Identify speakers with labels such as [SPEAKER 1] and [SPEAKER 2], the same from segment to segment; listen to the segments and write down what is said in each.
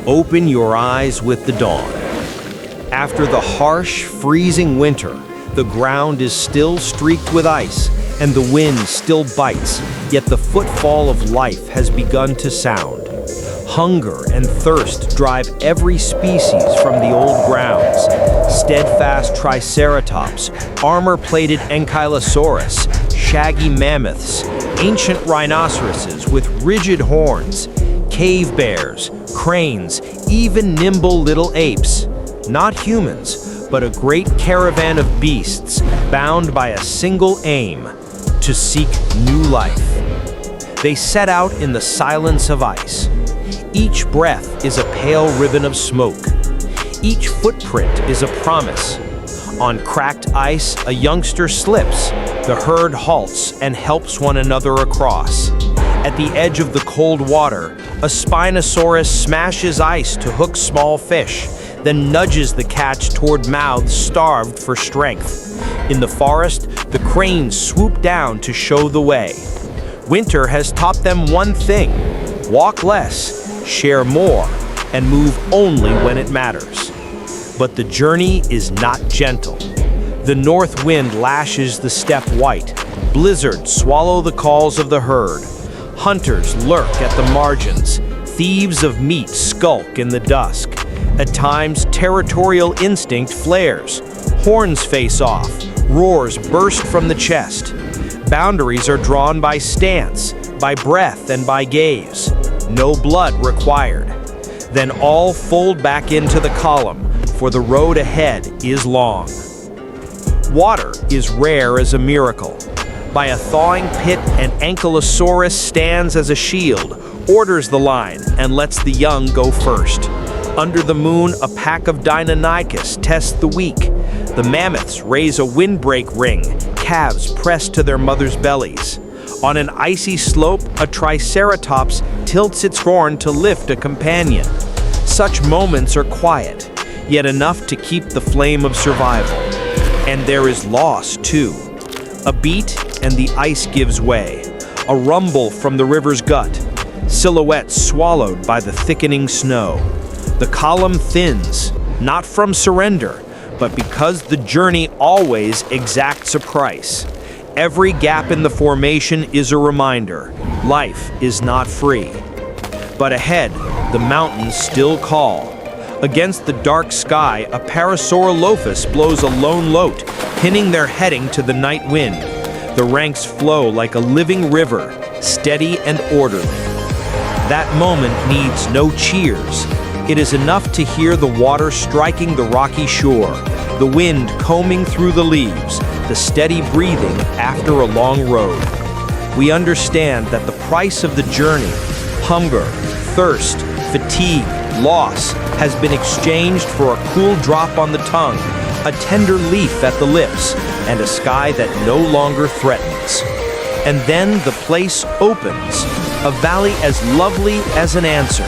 [SPEAKER 1] Open your eyes with the dawn. After the harsh, freezing winter, the ground is still streaked with ice, and the wind still bites, yet the footfall of life has begun to sound. Hunger and thirst drive every species from the old grounds. Steadfast triceratops, armor-plated ankylosaurus, shaggy mammoths, ancient rhinoceroses with rigid horns, cave bears, cranes, even nimble little apes. Not humans, but a great caravan of beasts bound by a single aim: to seek new life. They set out in the silence of ice. Each breath is a pale ribbon of smoke. Each footprint is a promise. On cracked ice, a youngster slips. The herd halts and helps one another across. At the edge of the cold water, a Spinosaurus smashes ice to hook small fish, then nudges the catch toward mouths starved for strength. In the forest, the cranes swoop down to show the way. Winter has taught them one thing: walk less, share more, and move only when it matters. But the journey is not gentle. The north wind lashes the steppe white. Blizzards swallow the calls of the herd. Hunters lurk at the margins. Thieves of meat skulk in the dusk. At times, territorial instinct flares. Horns face off. Roars burst from the chest. Boundaries are drawn by stance, by breath, and by gaze. No blood required. Then all fold back into the column, for the road ahead is long. Water is rare as a miracle. By a thawing pit, an ankylosaurus stands as a shield, orders the line, and lets the young go first. Under the moon, a pack of Deinonychus tests the weak. The mammoths raise a windbreak ring, calves pressed to their mothers' bellies. On an icy slope, a triceratops tilts its horn to lift a companion. Such moments are quiet, yet enough to keep the flame of survival. And there is loss, too. A beat, and the ice gives way. A rumble from the river's gut. Silhouettes swallowed by the thickening snow. The column thins, not from surrender, but because the journey always exacts a price. Every gap in the formation is a reminder: life is not free. But ahead, the mountains still call. Against the dark sky, a Parasaurolophus blows a lone lote, pinning their heading to the night wind. The ranks flow like a living river, steady and orderly. That moment needs no cheers. It is enough to hear the water striking the rocky shore, the wind combing through the leaves, the steady breathing after a long road. We understand that the price of the journey, hunger, thirst, fatigue, loss, has been exchanged for a cool drop on the tongue, a tender leaf at the lips, and a sky that no longer threatens. And then the place opens, a valley as lovely as an answer,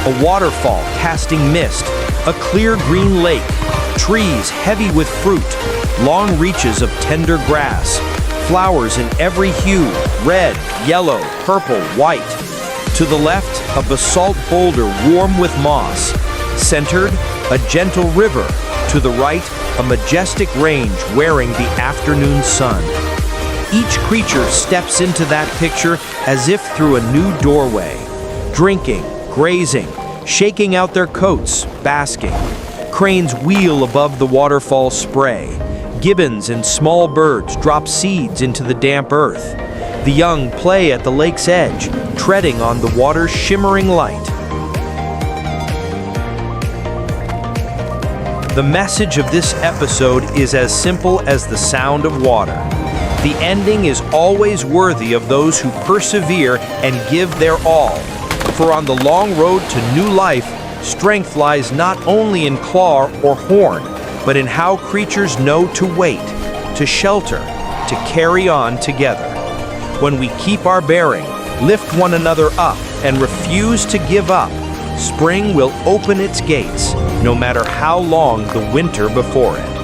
[SPEAKER 1] a waterfall casting mist, a clear green lake, trees heavy with fruit, long reaches of tender grass, flowers in every hue: red, yellow, purple, white. To the left, a basalt boulder warm with moss. Centered, a gentle river. To the right, a majestic range wearing the afternoon sun. Each creature steps into that picture as if through a new doorway. Drinking, grazing, shaking out their coats, basking. Cranes wheel above the waterfall spray. Gibbons and small birds drop seeds into the damp earth. The young play at the lake's edge, treading on the water's shimmering light. The message of this episode is as simple as the sound of water. The ending is always worthy of those who persevere and give their all. For on the long road to new life, strength lies not only in claw or horn, but in how creatures know to wait, to shelter, to carry on together. When we keep our bearing, lift one another up, and refuse to give up, spring will open its gates, no matter how long the winter before it.